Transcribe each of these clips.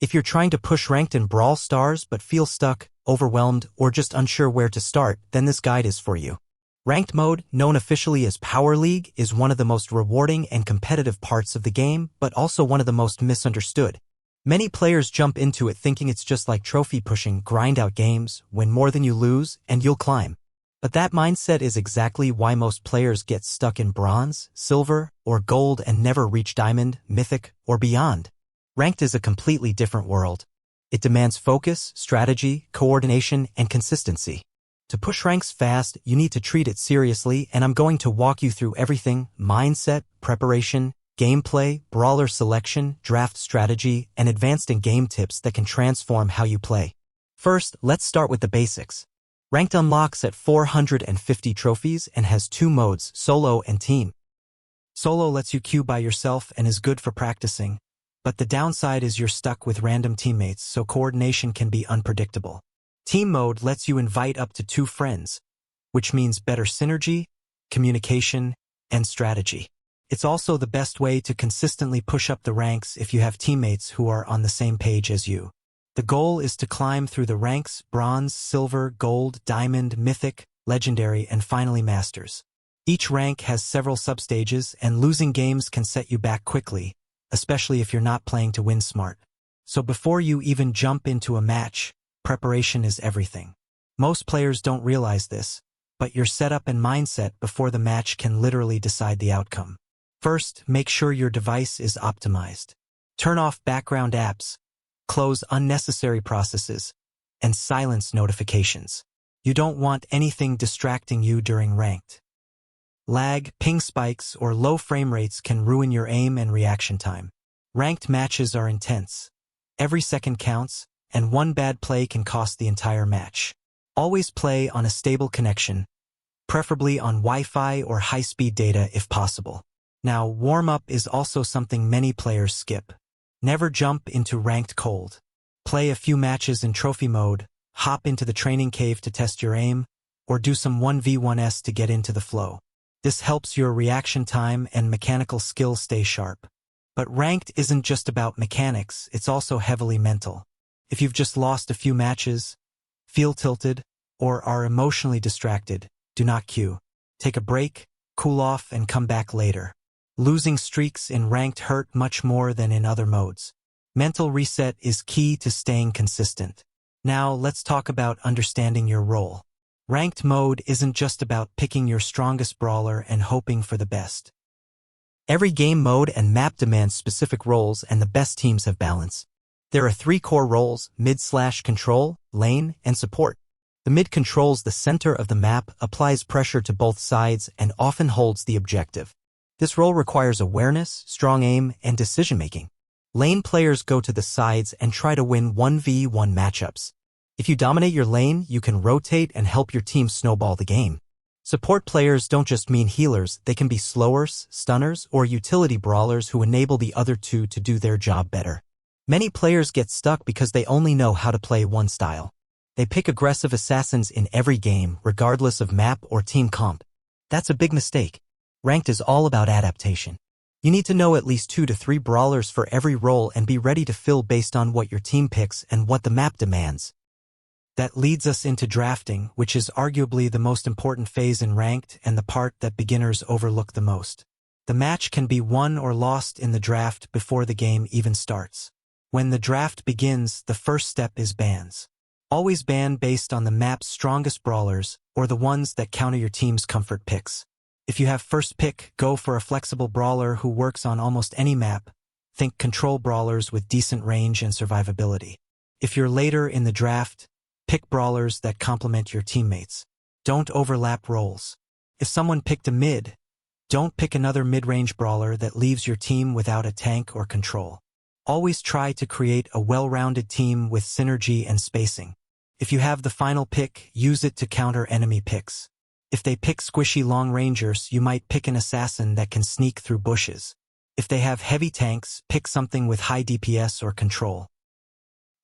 If you're trying to push ranked in Brawl Stars but feel stuck, overwhelmed, or just unsure where to start, then this guide is for you. Ranked mode, known officially as Power League, is one of the most rewarding and competitive parts of the game, but also one of the most misunderstood. Many players jump into it thinking it's just like trophy pushing, grind out games, win more than you lose, and you'll climb. But that mindset is exactly why most players get stuck in bronze, silver, or gold and never reach diamond, mythic, or beyond. Ranked is a completely different world. It demands focus, strategy, coordination, and consistency. To push ranks fast, you need to treat it seriously, and I'm going to walk you through everything: mindset, preparation, gameplay, brawler selection, draft strategy, and advanced in-game tips that can transform how you play. First, let's start with the basics. Ranked unlocks at 450 trophies and has two modes, solo and team. Solo lets you queue by yourself and is good for practicing, but the downside is you're stuck with random teammates, so coordination can be unpredictable. Team mode lets you invite up to 2 friends, which means better synergy, communication, and strategy. It's also the best way to consistently push up the ranks if you have teammates who are on the same page as you. The goal is to climb through the ranks: bronze, silver, gold, diamond, mythic, legendary, and finally masters. Each rank has several substages, and losing games can set you back quickly, especially if you're not playing to win smart. So before you even jump into a match, preparation is everything. Most players don't realize this, but your setup and mindset before the match can literally decide the outcome. First, make sure your device is optimized. Turn off background apps, close unnecessary processes, and silence notifications. You don't want anything distracting you during ranked. Lag, ping spikes, or low frame rates can ruin your aim and reaction time. Ranked matches are intense. Every second counts, and one bad play can cost the entire match. Always play on a stable connection, preferably on Wi-Fi or high-speed data if possible. Now, warm-up is also something many players skip. Never jump into ranked cold. Play a few matches in trophy mode, hop into the training cave to test your aim, or do some 1v1s to get into the flow. This helps your reaction time and mechanical skill stay sharp. But ranked isn't just about mechanics, it's also heavily mental. If you've just lost a few matches, feel tilted, or are emotionally distracted, do not queue. Take a break, cool off, and come back later. Losing streaks in ranked hurt much more than in other modes. Mental reset is key to staying consistent. Now let's talk about understanding your role. Ranked mode isn't just about picking your strongest brawler and hoping for the best. Every game mode and map demands specific roles, and the best teams have balance. There are 3 core roles: mid/control, lane, and support. The mid controls the center of the map, applies pressure to both sides, and often holds the objective. This role requires awareness, strong aim, and decision-making. Lane players go to the sides and try to win 1v1 matchups. If you dominate your lane, you can rotate and help your team snowball the game. Support players don't just mean healers, they can be slowers, stunners, or utility brawlers who enable the other 2 to do their job better. Many players get stuck because they only know how to play one style. They pick aggressive assassins in every game, regardless of map or team comp. That's a big mistake. Ranked is all about adaptation. You need to know at least 2 to 3 brawlers for every role and be ready to fill based on what your team picks and what the map demands. That leads us into drafting, which is arguably the most important phase in ranked and the part that beginners overlook the most. The match can be won or lost in the draft before the game even starts. When the draft begins, the first step is bans. Always ban based on the map's strongest brawlers, or the ones that counter your team's comfort picks. If you have first pick, go for a flexible brawler who works on almost any map. Think control brawlers with decent range and survivability. If you're later in the draft, pick brawlers that complement your teammates. Don't overlap roles. If someone picked a mid, don't pick another mid-range brawler that leaves your team without a tank or control. Always try to create a well-rounded team with synergy and spacing. If you have the final pick, use it to counter enemy picks. If they pick squishy long rangers, you might pick an assassin that can sneak through bushes. If they have heavy tanks, pick something with high DPS or control.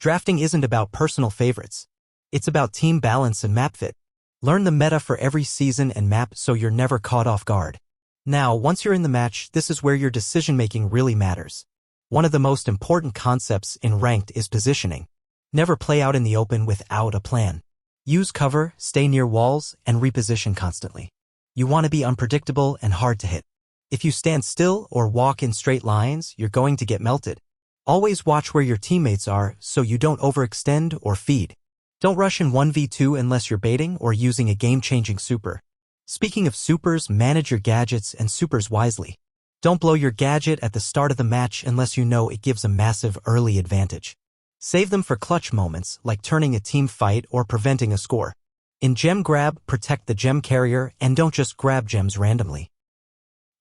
Drafting isn't about personal favorites. It's about team balance and map fit. Learn the meta for every season and map so you're never caught off guard. Now, once you're in the match, this is where your decision-making really matters. One of the most important concepts in Ranked is positioning. Never play out in the open without a plan. Use cover, stay near walls, and reposition constantly. You want to be unpredictable and hard to hit. If you stand still or walk in straight lines, you're going to get melted. Always watch where your teammates are so you don't overextend or feed. Don't rush in 1v2 unless you're baiting or using a game-changing super. Speaking of supers, manage your gadgets and supers wisely. Don't blow your gadget at the start of the match unless you know it gives a massive early advantage. Save them for clutch moments like turning a team fight or preventing a score. In gem grab, protect the gem carrier and don't just grab gems randomly.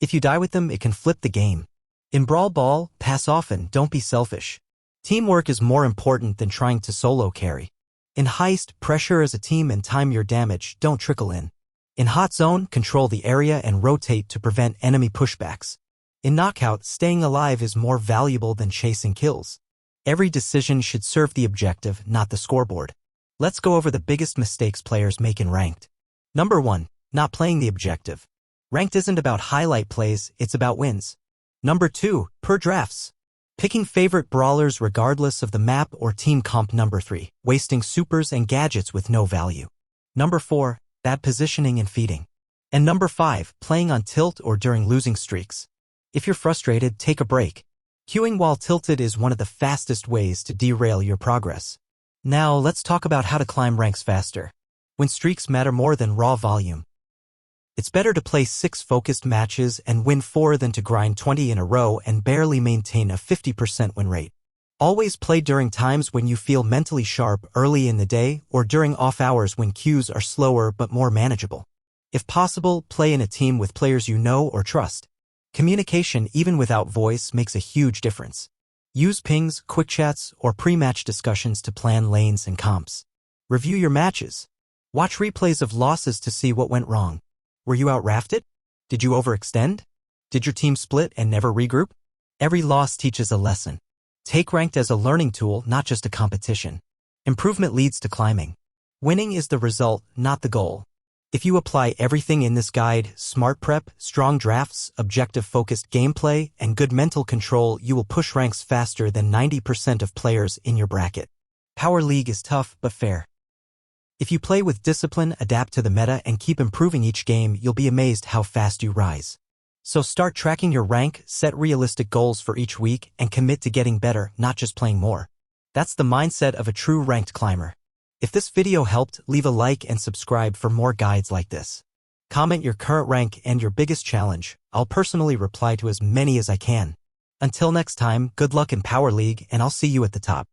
If you die with them, it can flip the game. In Brawl Ball, pass often, don't be selfish. Teamwork is more important than trying to solo carry. In Heist, pressure as a team and time your damage, don't trickle in. In Hot Zone, control the area and rotate to prevent enemy pushbacks. In Knockout, staying alive is more valuable than chasing kills. Every decision should serve the objective, not the scoreboard. Let's go over the biggest mistakes players make in Ranked. Number 1. Not playing the objective. Ranked isn't about highlight plays, it's about wins. Number 2. Per drafts. Picking favorite brawlers regardless of the map or team comp. Number 3. Wasting supers and gadgets with no value. Number 4. Bad positioning and feeding. And number 5. Playing on tilt or during losing streaks. If you're frustrated, take a break. Queuing while tilted is one of the fastest ways to derail your progress. Now, let's talk about how to climb ranks faster. When streaks matter more than raw volume. It's better to play 6 focused matches and win 4 than to grind 20 in a row and barely maintain a 50% win rate. Always play during times when you feel mentally sharp early in the day or during off hours when queues are slower but more manageable. If possible, play in a team with players you know or trust. Communication, even without voice, makes a huge difference. Use pings, quick chats, or pre-match discussions to plan lanes and comps. Review your matches. Watch replays of losses to see what went wrong. Were you outrafted? Did you overextend? Did your team split and never regroup? Every loss teaches a lesson. Take Ranked as a learning tool, not just a competition. Improvement leads to climbing. Winning is the result, not the goal. If you apply everything in this guide, smart prep, strong drafts, objective-focused gameplay, and good mental control, you will push ranks faster than 90% of players in your bracket. Power League is tough but fair. If you play with discipline, adapt to the meta, and keep improving each game, you'll be amazed how fast you rise. So start tracking your rank, set realistic goals for each week, and commit to getting better, not just playing more. That's the mindset of a true ranked climber. If this video helped, leave a like and subscribe for more guides like this. Comment your current rank and your biggest challenge. I'll personally reply to as many as I can. Until next time, good luck in Power League and I'll see you at the top.